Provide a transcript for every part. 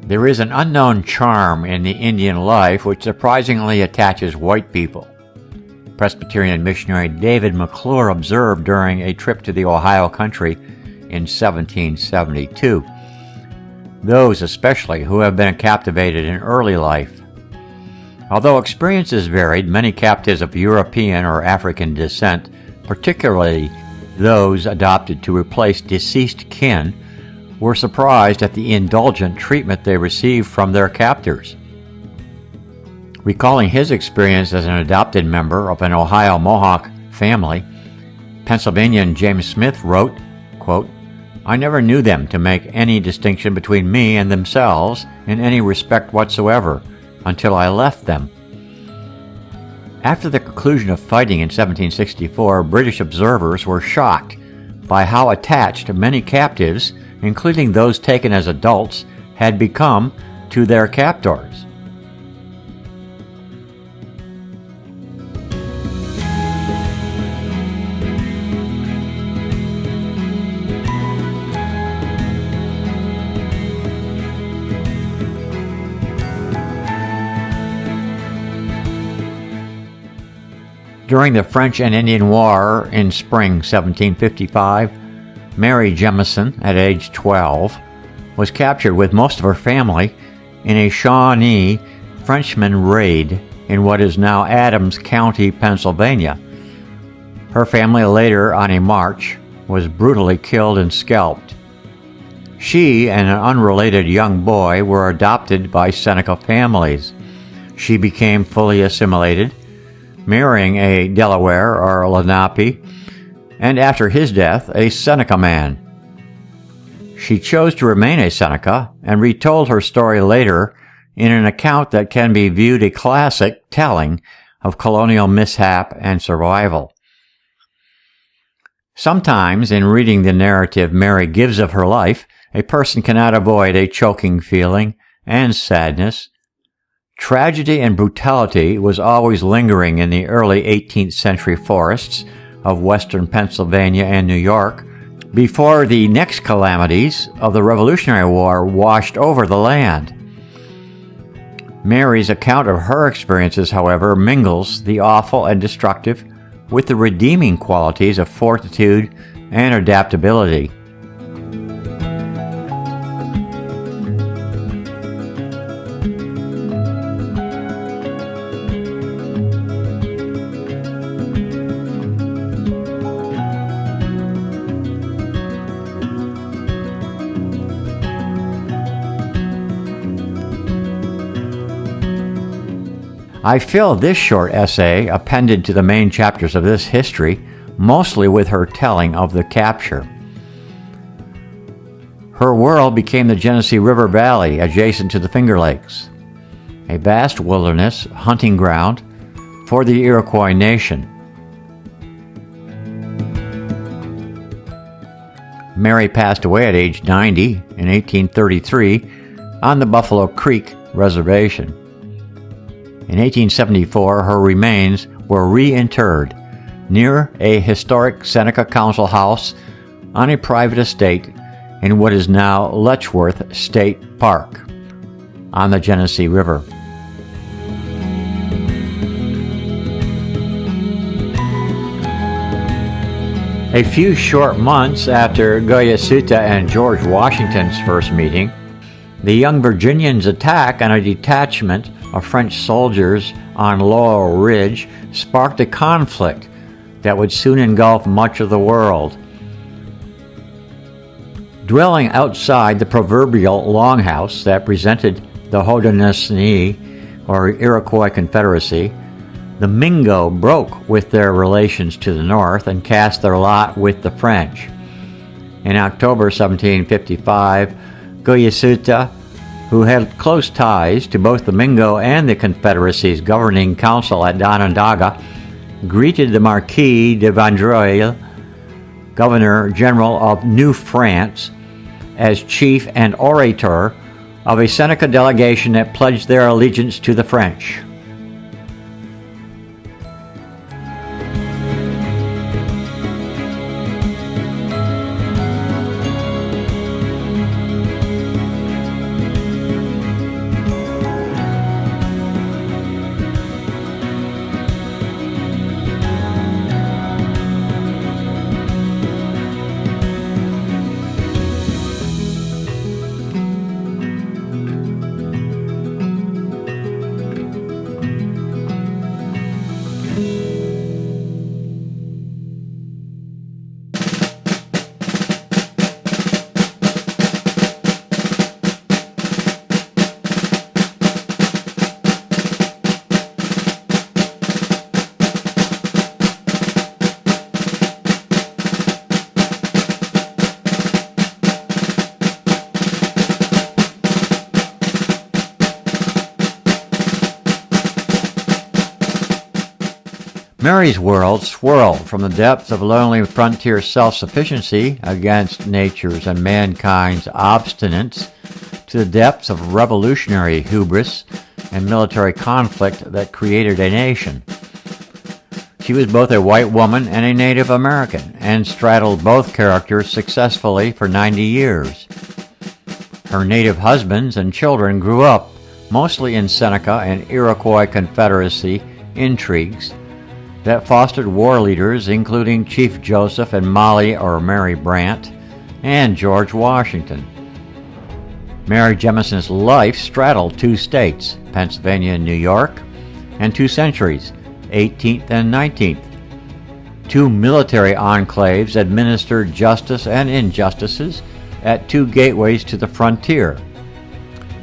There is an unknown charm in the Indian life which surprisingly attaches white people. Presbyterian missionary David McClure observed during a trip to the Ohio country in 1772. Those especially who have been captivated in early life. Although experiences varied, many captives of European or African descent, particularly those adopted to replace deceased kin, were surprised at the indulgent treatment they received from their captors. Recalling his experience as an adopted member of an Ohio Mohawk family, Pennsylvanian James Smith wrote, quote, "I never knew them to make any distinction between me and themselves in any respect whatsoever until I left them." After the conclusion of fighting in 1764, British observers were shocked by how attached many captives, including those taken as adults, had become to their captors. During the French and Indian War in spring 1755, Mary Jemison, at age 12, was captured with most of her family in a Shawnee Frenchman raid in what is now Adams County, Pennsylvania. Her family later, on a march, was brutally killed and scalped. She and an unrelated young boy were adopted by Seneca families. She became fully assimilated, marrying a Delaware or Lenape, and after his death, a Seneca man. She chose to remain a Seneca and retold her story later in an account that can be viewed a classic telling of colonial mishap and survival. Sometimes, in reading the narrative Mary gives of her life, a person cannot avoid a choking feeling and sadness. Tragedy and brutality was always lingering in the early 18th century forests of western Pennsylvania and New York before the next calamities of the Revolutionary War washed over the land. Mary's account of her experiences, however, mingles the awful and destructive with the redeeming qualities of fortitude and adaptability. I fill this short essay, appended to the main chapters of this history, mostly with her telling of the capture. Her world became the Genesee River Valley adjacent to the Finger Lakes, a vast wilderness hunting ground for the Iroquois nation. Mary passed away at age 90 in 1833 on the Buffalo Creek Reservation. In 1874, her remains were reinterred near a historic Seneca Council house on a private estate in what is now Letchworth State Park on the Genesee River. A few short months after Goyasuta and George Washington's first meeting, the young Virginians' attack on a detachment of French soldiers on Laurel Ridge sparked a conflict that would soon engulf much of the world. Dwelling outside the proverbial longhouse that presented the Haudenosaunee, or Iroquois Confederacy, the Mingo broke with their relations to the north and cast their lot with the French. In October 1755, Goyasuta, who had close ties to both the Mingo and the Confederacy's governing council at Onondaga, greeted the Marquis de Vaudreuil, Governor-General of New France, as chief and orator of a Seneca delegation that pledged their allegiance to the French. Mary's world swirled from the depths of lonely frontier self-sufficiency against nature's and mankind's obstinance to the depths of revolutionary hubris and military conflict that created a nation. She was both a white woman and a Native American, and straddled both characters successfully for 90 years. Her native husbands and children grew up mostly in Seneca and Iroquois Confederacy intrigues that fostered war leaders including Chief Joseph and Molly or Mary Brant and George Washington. Mary Jemison's life straddled two states, Pennsylvania and New York, and two centuries, 18th and 19th. Two military enclaves administered justice and injustices at two gateways to the frontier.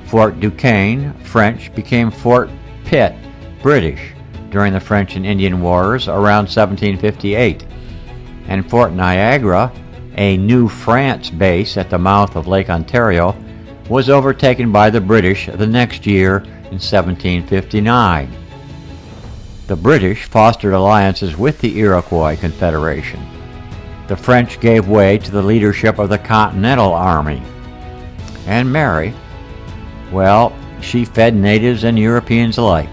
Fort Duquesne, French, became Fort Pitt, British, during the French and Indian Wars around 1758, and Fort Niagara, a New France base at the mouth of Lake Ontario, was overtaken by the British the next year in 1759. The British fostered alliances with the Iroquois Confederation. The French gave way to the leadership of the Continental Army. And Mary, well, she fed natives and Europeans alike.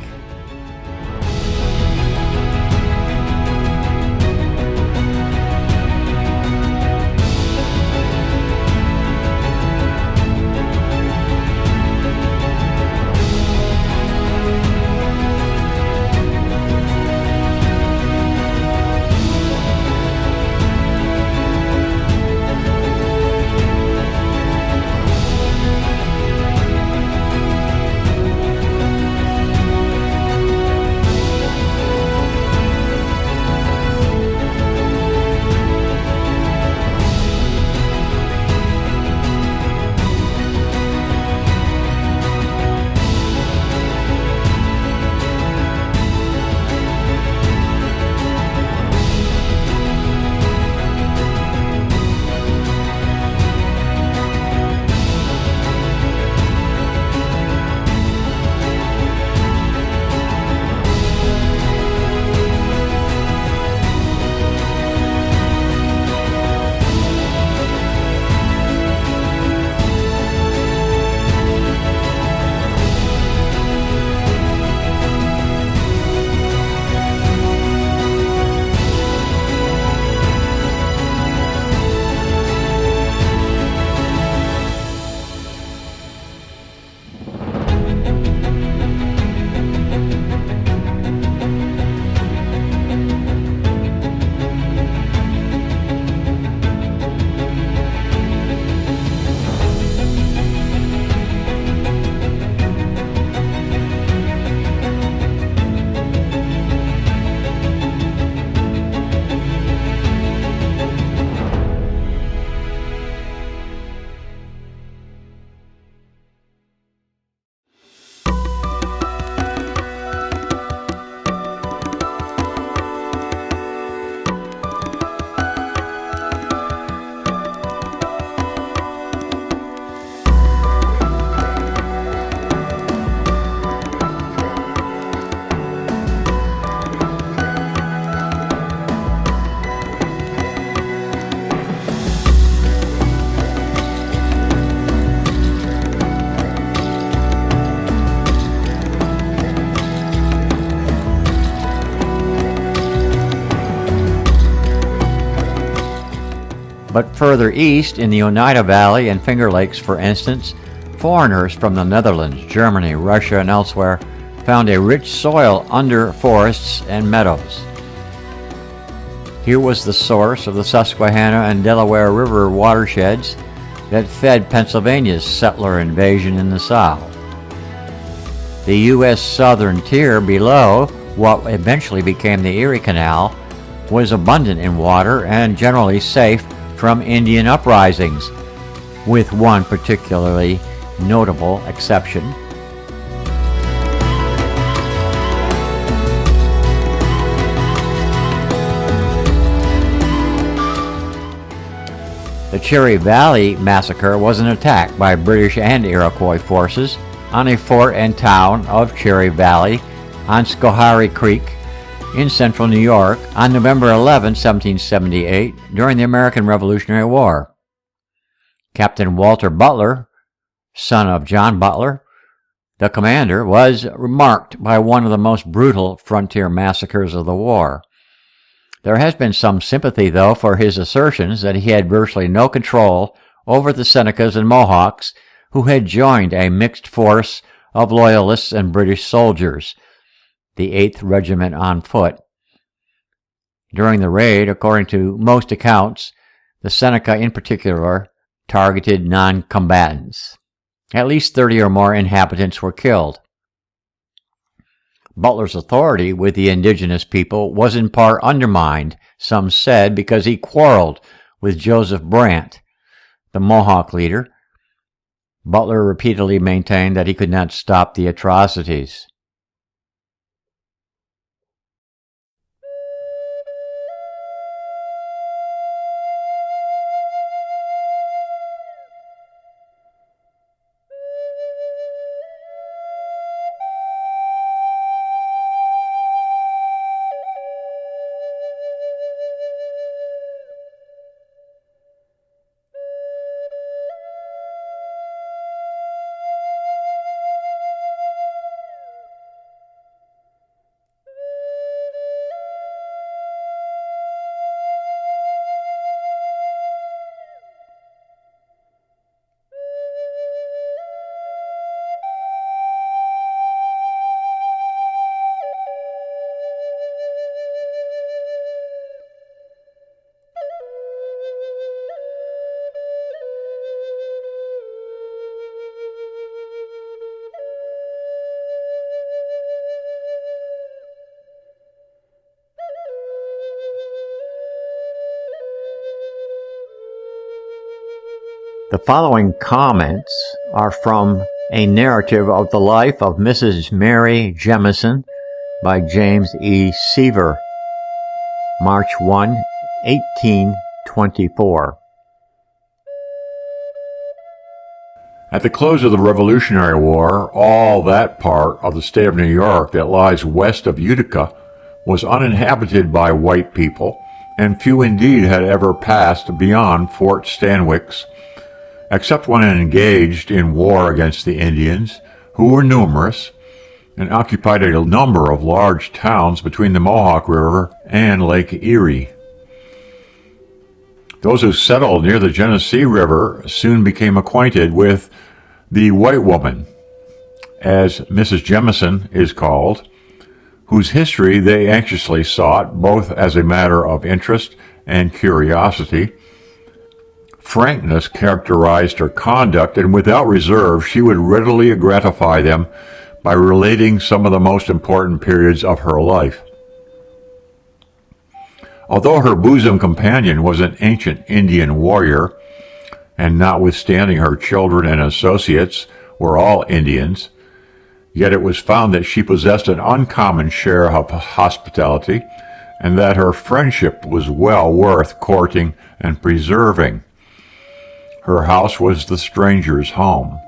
But further east, in the Oneida Valley and Finger Lakes, for instance, foreigners from the Netherlands, Germany, Russia, and elsewhere found a rich soil under forests and meadows. Here was the source of the Susquehanna and Delaware River watersheds that fed Pennsylvania's settler invasion in the South. The U.S. southern tier below what eventually became the Erie Canal was abundant in water and generally safe from Indian uprisings, with one particularly notable exception. The Cherry Valley Massacre was an attack by British and Iroquois forces on a fort and town of Cherry Valley on Schoharie Creek in central New York on November 11, 1778, during the American Revolutionary War. Captain Walter Butler, son of John Butler, the commander, was marked by one of the most brutal frontier massacres of the war. There has been some sympathy, though, for his assertions that he had virtually no control over the Senecas and Mohawks who had joined a mixed force of Loyalists and British soldiers, the 8th Regiment on foot. During the raid, according to most accounts, the Seneca in particular targeted non-combatants. At least 30 or more inhabitants were killed. Butler's authority with the indigenous people was in part undermined, some said, because he quarreled with Joseph Brant, the Mohawk leader. Butler repeatedly maintained that he could not stop the atrocities. The following comments are from a narrative of the life of Mrs. Mary Jemison by James E. Seaver, March 1, 1824. At the close of the Revolutionary War, all that part of the state of New York that lies west of Utica was uninhabited by white people, and few indeed had ever passed beyond Fort Stanwix, except when engaged in war against the Indians, who were numerous and occupied a number of large towns between the Mohawk River and Lake Erie. Those who settled near the Genesee River soon became acquainted with the white woman, as Mrs. Jemison is called, whose history they anxiously sought, both as a matter of interest and curiosity. Frankness characterized her conduct, and without reserve she would readily gratify them by relating some of the most important periods of her life. Although her bosom companion was an ancient Indian warrior, and notwithstanding her children and associates were all Indians, yet it was found that she possessed an uncommon share of hospitality, and that her friendship was well worth courting and preserving. Her house was the stranger's home.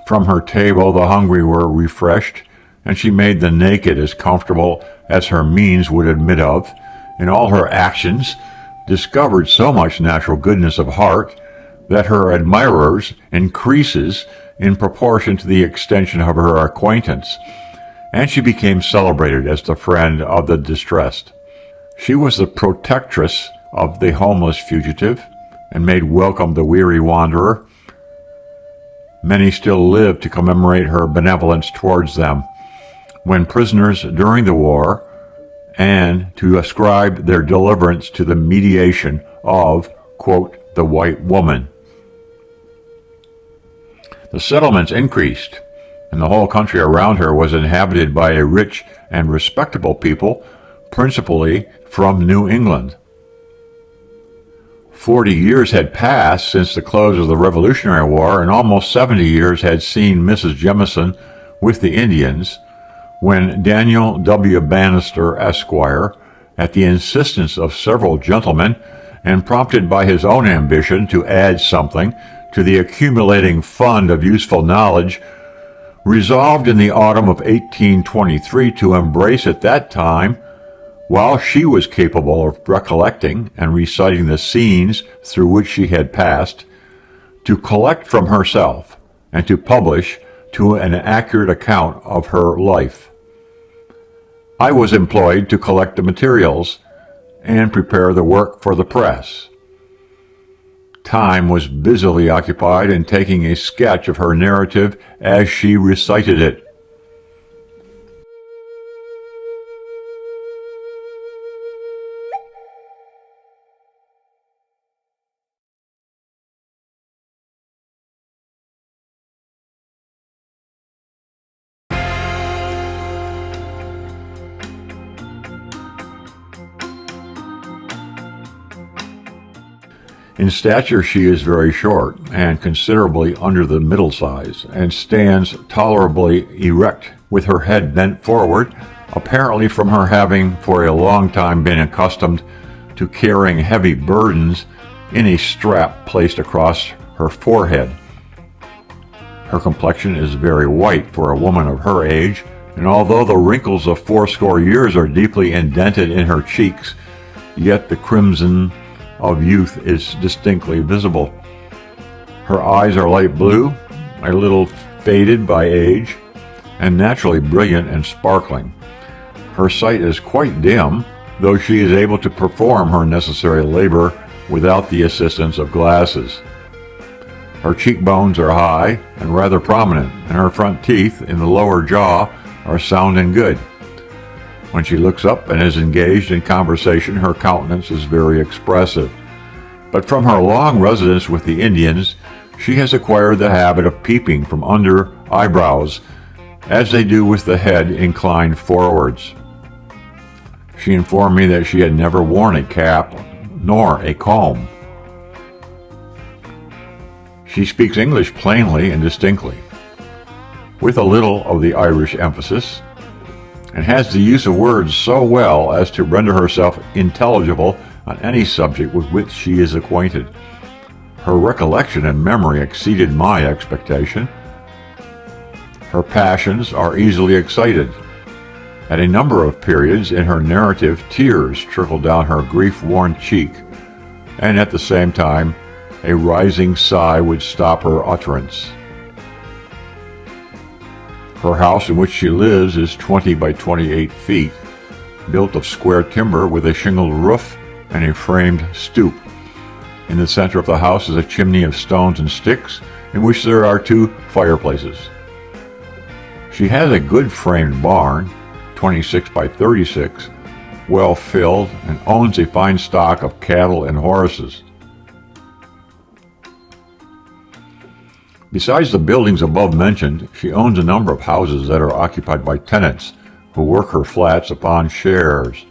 From her table the hungry were refreshed, and she made the naked as comfortable as her means would admit of. In all her actions discovered so much natural goodness of heart that her admirers increases in proportion to the extension of her acquaintance, and she became celebrated as the friend of the distressed. She was the protectress of the homeless fugitive, and made welcome the weary wanderer. Many still live to commemorate her benevolence towards them when prisoners during the war, and to ascribe their deliverance to the mediation of, quote, the white woman. The settlements increased, and the whole country around her was inhabited by a rich and respectable people, principally from New England. 40 years had passed since the close of the Revolutionary War, and almost 70 years had seen Mrs. Jemison with the Indians, when Daniel W. Bannister, Esquire, at the insistence of several gentlemen, and prompted by his own ambition to add something to the accumulating fund of useful knowledge, resolved in the autumn of 1823 to embrace at that time, while she was capable of recollecting and reciting the scenes through which she had passed, to collect from herself and to publish to an accurate account of her life. I was employed to collect the materials and prepare the work for the press. Time was busily occupied in taking a sketch of her narrative as she recited it. In stature she is very short, and considerably under the middle size, and stands tolerably erect, with her head bent forward, apparently from her having for a long time been accustomed to carrying heavy burdens in a strap placed across her forehead. Her complexion is very white for a woman of her age, and although the wrinkles of 80 years are deeply indented in her cheeks, yet the crimson of youth is distinctly visible. Her eyes are light blue, a little faded by age, and naturally brilliant and sparkling. Her sight is quite dim, though she is able to perform her necessary labor without the assistance of glasses. Her cheekbones are high and rather prominent, and her front teeth in the lower jaw are sound and good. When she looks up and is engaged in conversation, her countenance is very expressive. But from her long residence with the Indians, she has acquired the habit of peeping from under eyebrows, as they do with the head inclined forwards. She informed me that she had never worn a cap nor a comb. She speaks English plainly and distinctly, with a little of the Irish emphasis, and has the use of words so well as to render herself intelligible on any subject with which she is acquainted. Her recollection and memory exceeded my expectation. Her passions are easily excited. At a number of periods in her narrative, tears trickle down her grief-worn cheek, and at the same time, a rising sigh would stop her utterance. Her house in which she lives is 20 by 28 feet, built of square timber with a shingled roof and a framed stoop. In the center of the house is a chimney of stones and sticks, in which there are 2 fireplaces. She has a good framed barn, 26 by 36, well filled, and owns a fine stock of cattle and horses. Besides the buildings above mentioned, she owns a number of houses that are occupied by tenants who work her flats upon shares.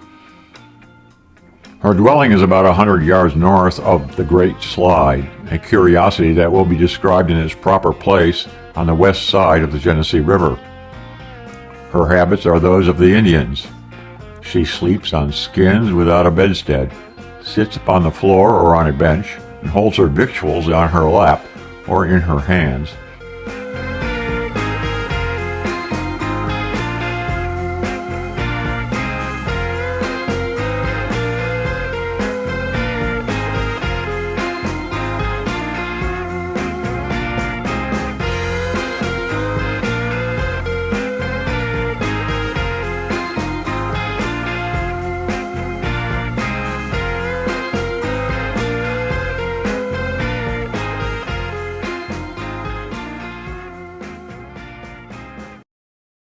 Her dwelling is about 100 yards north of the Great Slide, a curiosity that will be described in its proper place on the west side of the Genesee River. Her habits are those of the Indians. She sleeps on skins without a bedstead, sits upon the floor or on a bench, and holds her victuals on her lap or in her hands.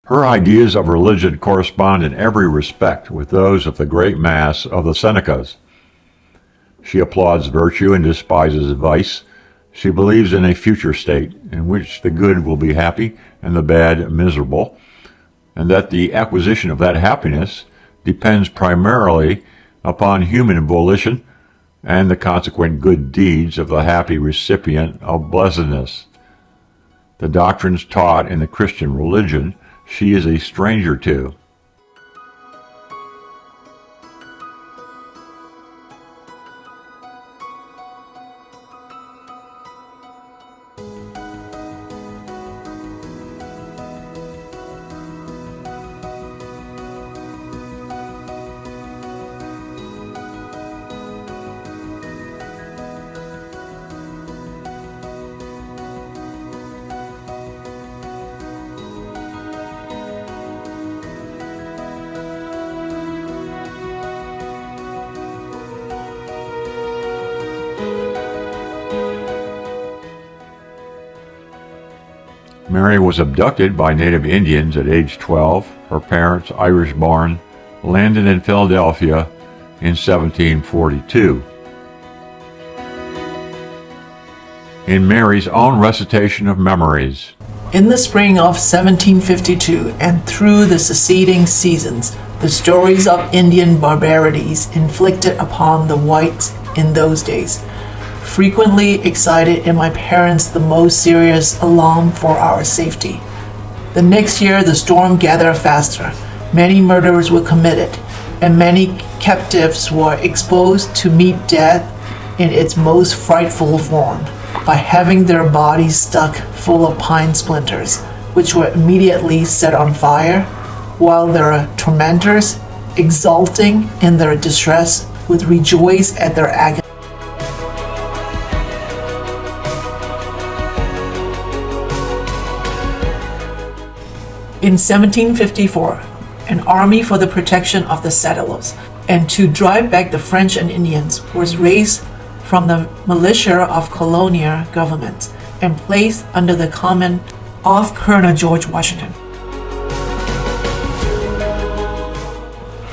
Her ideas of religion correspond in every respect with those of the great mass of the Senecas. She applauds virtue and despises vice. She believes in a future state in which the good will be happy and the bad miserable, and that the acquisition of that happiness depends primarily upon human volition and the consequent good deeds of the happy recipient of blessedness. The doctrines taught in the Christian religion she is a stranger to. Mary was abducted by native Indians at age 12. Her parents, Irish-born, landed in Philadelphia in 1742. In Mary's own recitation of memories. In the spring of 1752 and through the succeeding seasons, the stories of Indian barbarities inflicted upon the whites in those days frequently excited in my parents the most serious alarm for our safety. The next year the storm gathered faster. Many murders were committed, and many captives were exposed to meet death in its most frightful form, by having their bodies stuck full of pine splinters, which were immediately set on fire, while their tormentors, exulting in their distress, would rejoice at their agony. In 1754, an army for the protection of the settlers and to drive back the French and Indians was raised from the militia of colonial governments and placed under the command of Colonel George Washington.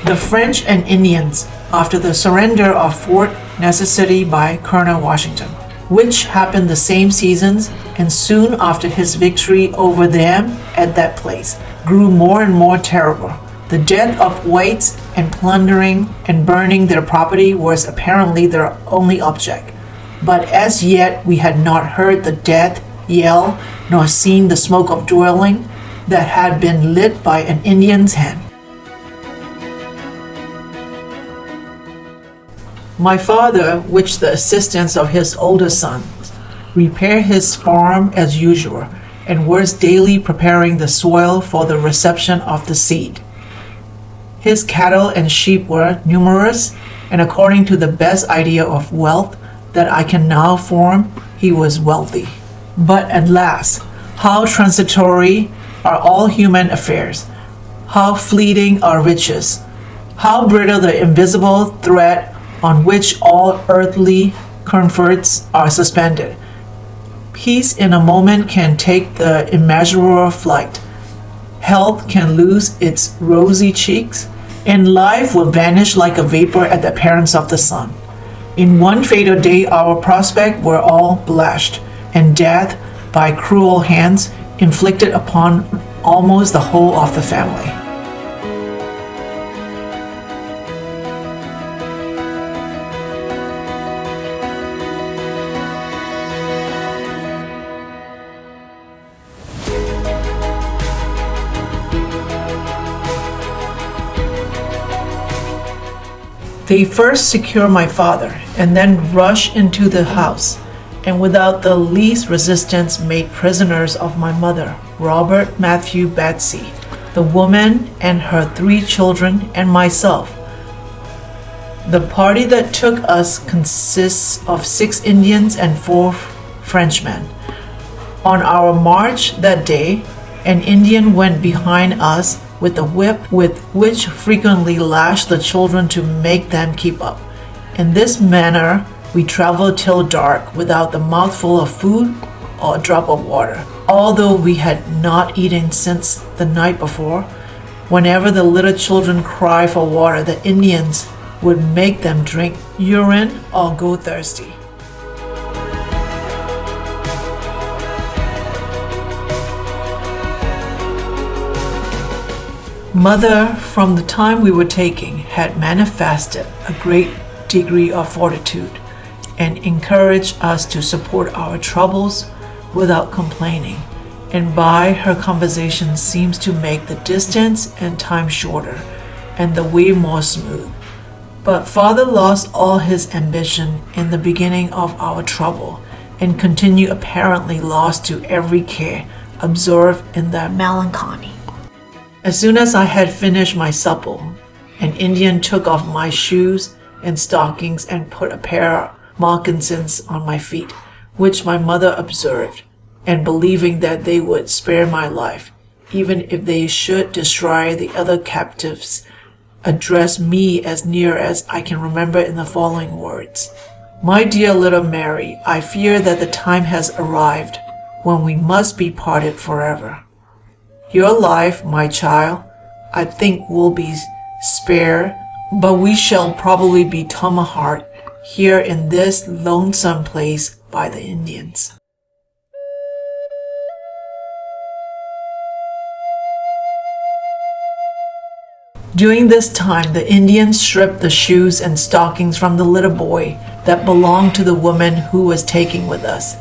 The French and Indians, after the surrender of Fort Necessity by Colonel Washington, which happened the same seasons and soon after his victory over them at that place, grew more and more terrible. The death of whites and plundering and burning their property was apparently their only object. But as yet we had not heard the death yell nor seen the smoke of dwelling that had been lit by an Indian's hand. My father, with the assistance of his older sons, repaired his farm as usual, and was daily preparing the soil for the reception of the seed. His cattle and sheep were numerous, and according to the best idea of wealth that I can now form, he was wealthy. But at last, how transitory are all human affairs, how fleeting are riches, how brittle the invisible thread on which all earthly comforts are suspended. Peace in a moment can take the immeasurable flight. Health can lose its rosy cheeks, and life will vanish like a vapor at the appearance of the sun. In one fatal day our prospects were all blashed, and death, by cruel hands, inflicted upon almost the whole of the family. They first secure my father, and then rush into the house, and without the least resistance made prisoners of my mother, Robert, Matthew, Betsy, the woman and her 3 children, and myself. The party that took us consists of 6 Indians and 4 Frenchmen. On our march that day, an Indian went behind us with a whip with which frequently lashed the children to make them keep up. In this manner we traveled till dark without the mouthful of food or a drop of water. Although we had not eaten since the night before, whenever the little children cried for water, the Indians would make them drink urine or go thirsty. Mother, from the time we were taking, had manifested a great degree of fortitude and encouraged us to support our troubles without complaining, and by her conversation seems to make the distance and time shorter and the way more smooth. But father lost all his ambition in the beginning of our trouble and continued apparently lost to every care, absorbed in their melancholy. As soon as I had finished my supper, an Indian took off my shoes and stockings and put a pair of moccasins on my feet, which my mother observed, and believing that they would spare my life, even if they should destroy the other captives, addressed me as near as I can remember in the following words. My dear little Mary, I fear that the time has arrived when we must be parted forever. Your life, my child, I think will be spared, but we shall probably be tomahawked here in this lonesome place by the Indians. During this time, the Indians stripped the shoes and stockings from the little boy that belonged to the woman who was taking with us,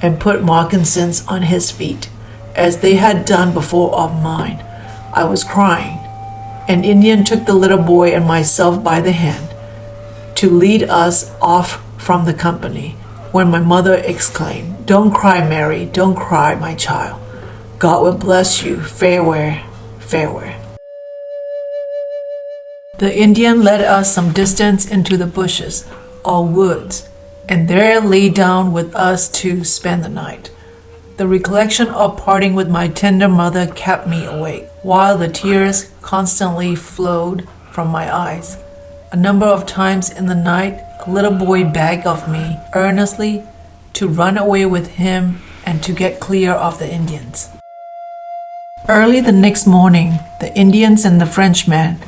and put moccasins on his feet, as they had done before of mine. I was crying. An Indian took the little boy and myself by the hand to lead us off from the company, when my mother exclaimed, "Don't cry, Mary, don't cry, my child. God will bless you. Farewell, farewell." The Indian led us some distance into the bushes or woods, and there lay down with us to spend the night. The recollection of parting with my tender mother kept me awake, while the tears constantly flowed from my eyes. A number of times in the night, a little boy begged of me earnestly to run away with him and to get clear of the Indians. Early the next morning, the Indians and the Frenchmen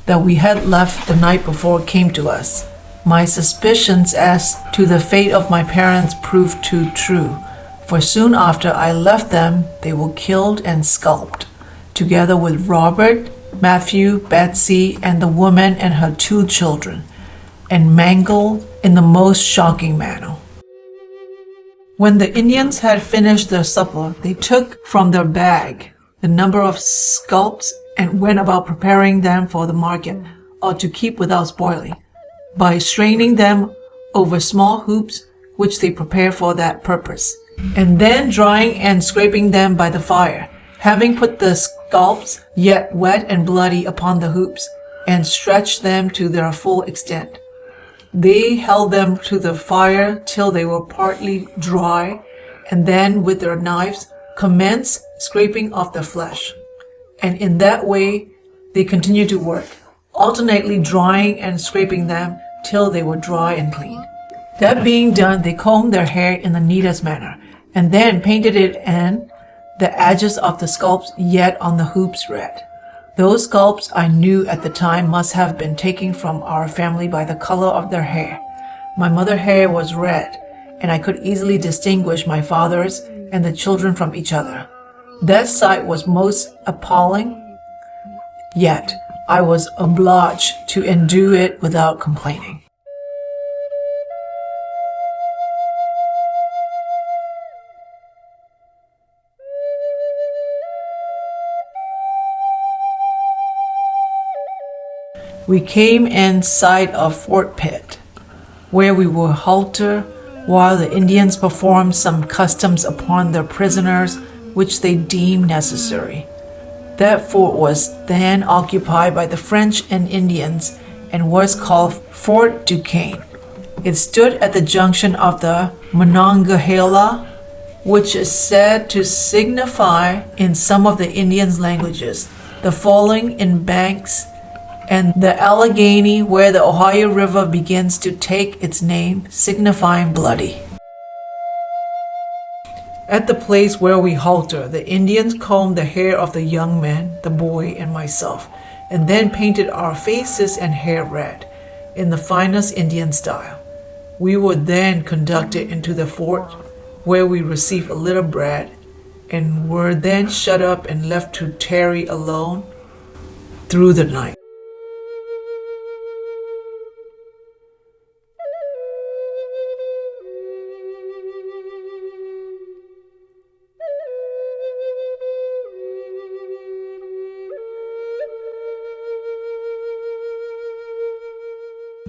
that we had left the night before came to us. My suspicions as to the fate of my parents proved too true, for soon after I left them, they were killed and scalped, together with Robert, Matthew, Betsy, and the woman and her 2 children, and mangled in the most shocking manner. When the Indians had finished their supper, they took from their bag the number of scalps and went about preparing them for the market, or to keep without spoiling, by straining them over small hoops which they prepared for that purpose, and then drying and scraping them by the fire, having put the scalps yet wet and bloody upon the hoops, and stretched them to their full extent. They held them to the fire till they were partly dry, and then with their knives commenced scraping off the flesh. And in that way they continued to work, alternately drying and scraping them till they were dry and clean. That being done, they combed their hair in the neatest manner, and then painted it and the edges of the scalps yet on the hoops red. Those scalps I knew at the time must have been taken from our family by the color of their hair. My mother's hair was red, and I could easily distinguish my father's and the children from each other. That sight was most appalling, yet I was obliged to endure it without complaining. We came in sight of Fort Pitt, where we were halted while the Indians performed some customs upon their prisoners which they deemed necessary. That fort was then occupied by the French and Indians and was called Fort Duquesne. It stood at the junction of the Monongahela, which is said to signify in some of the Indians' languages the falling in banks, and the Allegheny, where the Ohio River begins to take its name, signifying bloody. At the place where we halted, the Indians combed the hair of the young men, the boy, and myself, and then painted our faces and hair red, in the finest Indian style. We were then conducted into the fort, where we received a little bread, and were then shut up and left to tarry alone through the night.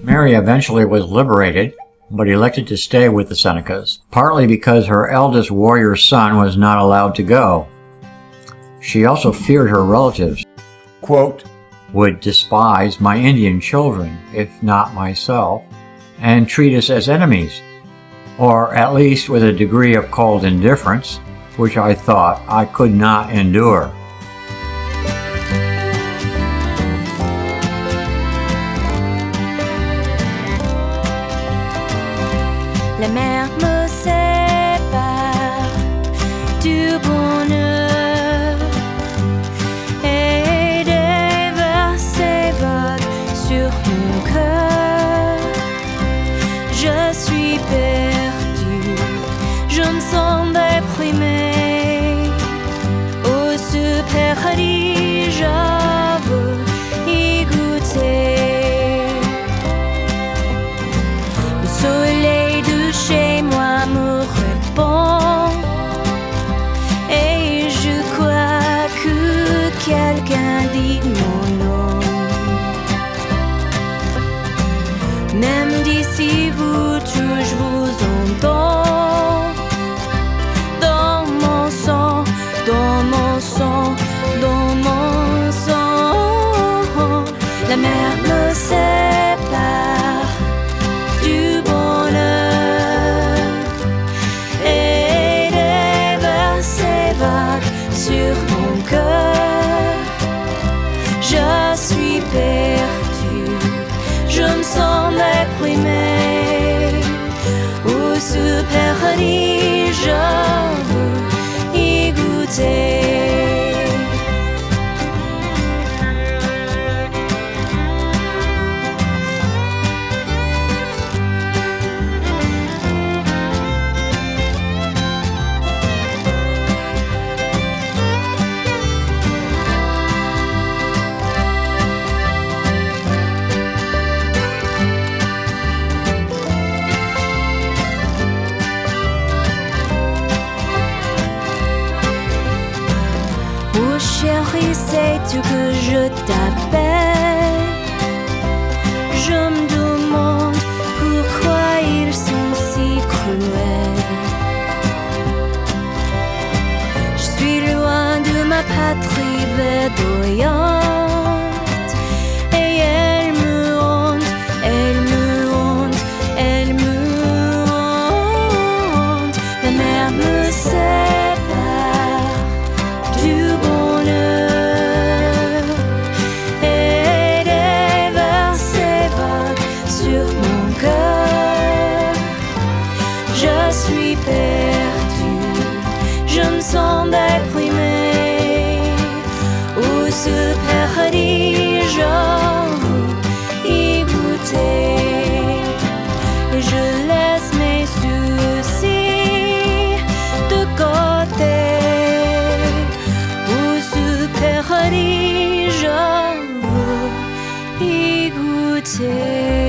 Mary eventually was liberated, but elected to stay with the Senecas, partly because her eldest warrior son was not allowed to go. She also feared her relatives, quote, would despise my Indian children, if not myself, and treat us as enemies, or at least with a degree of cold indifference, which I thought I could not endure. La mer me sépare du bonheur et déverse vagues sur mon cœur. Je suis perdu, je me sens déprimé. Au ce paradis, je veux y goûter. Le soleil chez moi me répond et je crois que quelqu'un dit mon nom. Même d'ici vous tous je vous entends dans mon sang, dans mon sang, dans mon sang. La mer me sépare du bonheur sur mon cœur. Je suis perdu, je me sens déprimé. Au ce paradis, je veux y goûter. Chérie, sais-tu que je t'appelle? Je me demande pourquoi ils sont si cruels. Je suis loin de ma patrie verdoyante et elle me hante, elle me hante, elle me hante. La mer me sépare du bonheur et déverse vagues sur mon cœur. Je suis perdu, je me sens déprimé. Où ce paradis, je veux y goûter. Et je laisse mes soucis de côté. Paradis, je veux y goûter.